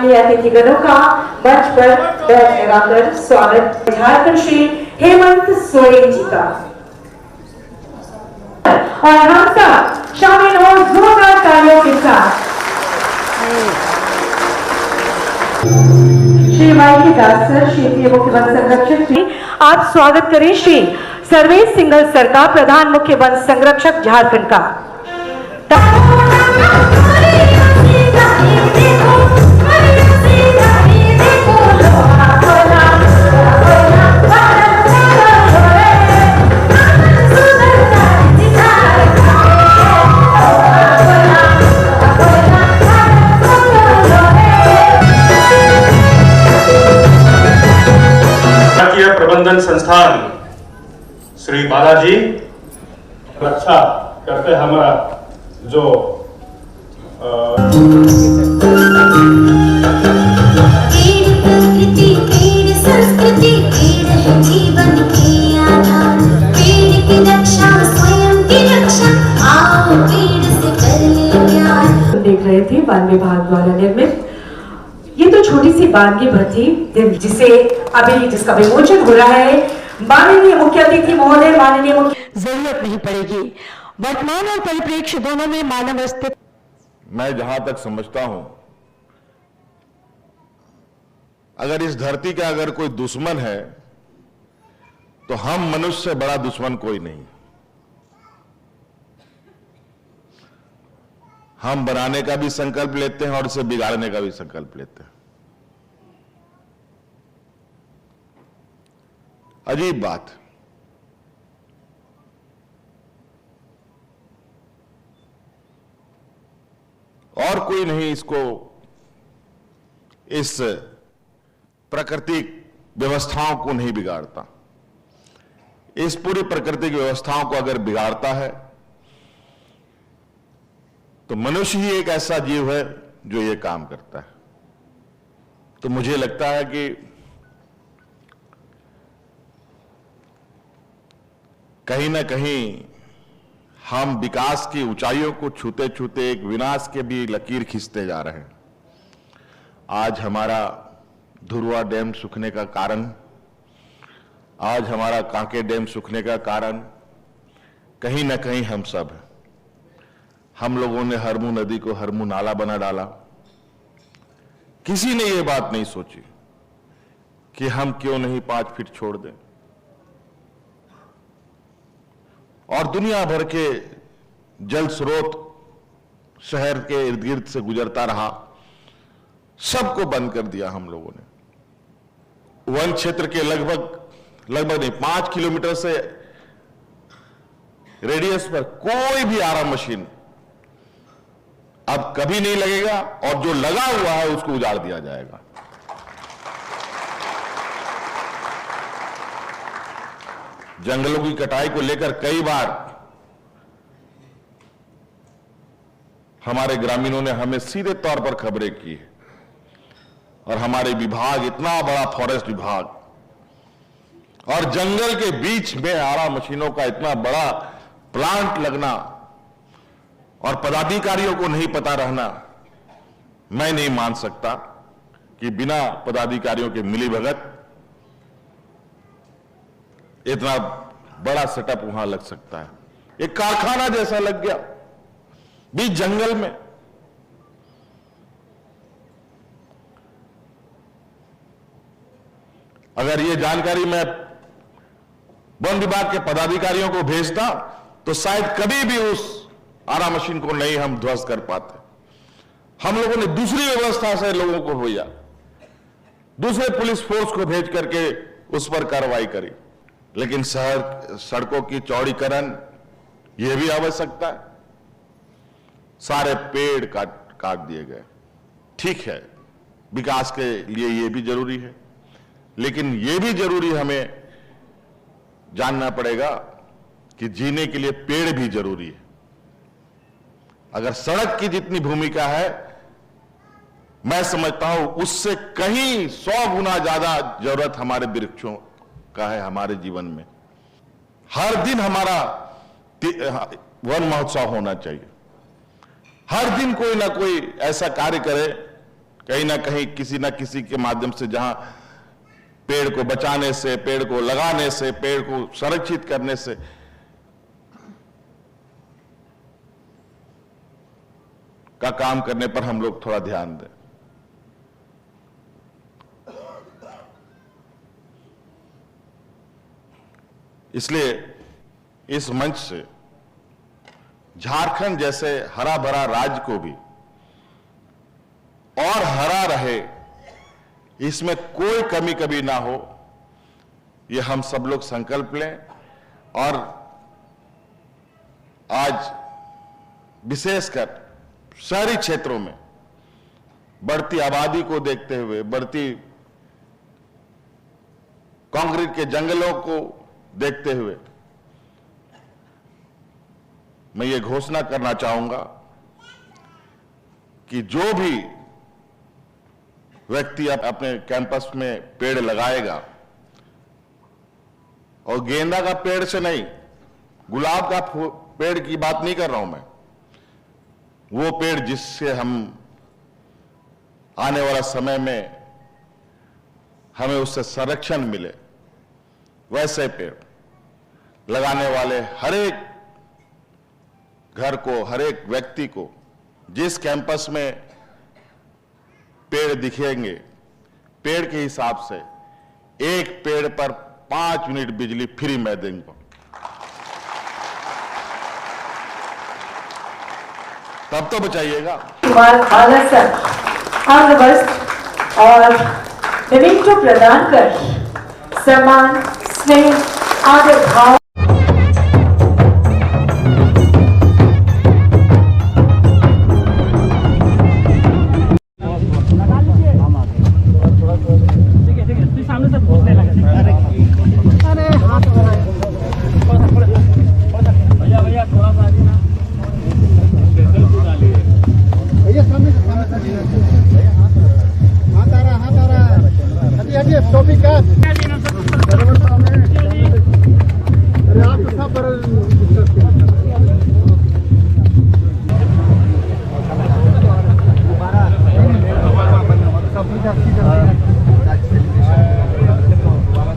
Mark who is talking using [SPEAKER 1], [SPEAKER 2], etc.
[SPEAKER 1] माननीय अतिथिगणों का मंच पर बैठ लगाकर स्वागत। झारखंड श्री हेमंत सोरेन जी का और हम सब शामिल हो जोरदार तालियों के साथ। श्री वाई दास सर, क्षेत्रीय मुख्य वन संरक्षक जी, आप स्वागत करें श्री सर्वेश सिंघल सर का, प्रधान मुख्य वन संरक्षक झारखंड का।
[SPEAKER 2] प्रबंधन संस्थान श्री बालाजी रक्षा करते हमारा जो
[SPEAKER 3] संस्कृति जीवन के आधार, पेड़ की रक्षा स्वयं की रक्षा, आओ पेड़ से कर ले प्यार।
[SPEAKER 1] देख रहे थे वन विभाग द्वारा निर्मित ये तो छोटी सी बानगी भत्ती जिसे अभी जिसका विमोचन हो रहा है। माननीय मुख्य अतिथि महोदय, माननीय मुख्य जरूरत नहीं पड़ेगी। वर्तमान और परिप्रेक्ष्य दोनों में मानव अस्तित्व,
[SPEAKER 4] मैं जहां तक समझता हूं, अगर इस धरती का अगर कोई दुश्मन है तो हम मनुष्य से बड़ा दुश्मन कोई नहीं। हम बनाने का भी संकल्प लेते हैं और इसे बिगाड़ने का भी संकल्प लेते हैं। अजीब बात। और कोई नहीं इसको, इस प्राकृतिक व्यवस्थाओं को नहीं बिगाड़ता। इस पूरी प्राकृतिक व्यवस्थाओं को अगर बिगाड़ता है तो मनुष्य ही एक ऐसा जीव है जो ये काम करता है। तो मुझे लगता है कि कहीं ना कहीं हम विकास की ऊंचाइयों को छूते छूते एक विनाश के भी लकीर खींचते जा रहे हैं। आज हमारा धुरवा डैम सूखने का कारण, आज हमारा कांके डैम सूखने का कारण कहीं ना कहीं हम सब हैं। हम लोगों ने हरमू नदी को हरमू नाला बना डाला। किसी ने यह बात नहीं सोची कि हम क्यों नहीं 5 फीट छोड़ दें। और दुनिया भर के जल स्रोत शहर के इर्द गिर्द से गुजरता रहा, सबको बंद कर दिया हम लोगों ने। वन क्षेत्र के लगभग नहीं 5 किलोमीटर से रेडियस पर कोई भी आरा मशीन अब कभी नहीं लगेगा और जो लगा हुआ है उसको उजाड़ दिया जाएगा। जंगलों की कटाई को लेकर कई बार हमारे ग्रामीणों ने हमें सीधे तौर पर खबरें की है और हमारे विभाग, इतना बड़ा फॉरेस्ट विभाग और जंगल के बीच में आरा मशीनों का इतना बड़ा प्लांट लगना और पदाधिकारियों को नहीं पता रहना, मैं नहीं मान सकता कि बिना पदाधिकारियों के मिलीभगत इतना बड़ा सेटअप वहां लग सकता है। एक कारखाना जैसा लग गया बीच जंगल में। अगर ये जानकारी मैं वन विभाग के पदाधिकारियों को भेजता तो शायद कभी भी उस आरा मशीन को नहीं हम ध्वस्त कर पाते। हम लोगों ने दूसरी व्यवस्था से लोगों को भेजा, दूसरे पुलिस फोर्स को भेज करके उस पर कार्रवाई करी, लेकिन शहर सड़कों की चौड़ीकरण यह भी आवश्यकता है। सारे पेड़ काट दिए गए। ठीक है, विकास के लिए यह भी जरूरी है, लेकिन यह भी जरूरी हमें जानना पड़ेगा कि जीने के लिए पेड़ भी जरूरी है। अगर सड़क की जितनी भूमिका है, मैं समझता हूं उससे कहीं 100 गुना ज्यादा जरूरत हमारे वृक्षों का है हमारे जीवन में। हर दिन हमारा वन महोत्सव होना चाहिए। हर दिन कोई ना कोई ऐसा कार्य करे कहीं ना कहीं किसी ना किसी के माध्यम से, जहां पेड़ को बचाने से, पेड़ को लगाने से, पेड़ को संरक्षित करने से का काम करने पर हम लोग थोड़ा ध्यान दें। इसलिए इस मंच से झारखंड जैसे हरा भरा राज्य को भी और हरा रहे, इसमें कोई कमी कभी ना हो, ये हम सब लोग संकल्प लें। और आज विशेषकर शहरी क्षेत्रों में बढ़ती आबादी को देखते हुए, बढ़ती कंक्रीट के जंगलों को देखते हुए, मैं ये घोषणा करना चाहूंगा कि जो भी व्यक्ति अपने कैंपस में पेड़ लगाएगा, और गेंदा का पेड़ से नहीं, गुलाब का पेड़ की बात नहीं कर रहा हूं मैं, वो पेड़ जिससे हम आने वाला समय में हमें उससे संरक्षण मिले, वैसे पेड़ लगाने वाले हर एक घर को, हर एक व्यक्ति को, जिस कैंपस में पेड़ दिखेंगे, पेड़ के हिसाब से एक पेड़ पर 5 यूनिट बिजली फ्री मैं दूंगा। तब तो बचाइएगा।
[SPEAKER 1] बाला सर ऑल द बेस्ट और मेमेंटो प्रदान कर सम्मान, स्नेह, आदर भाव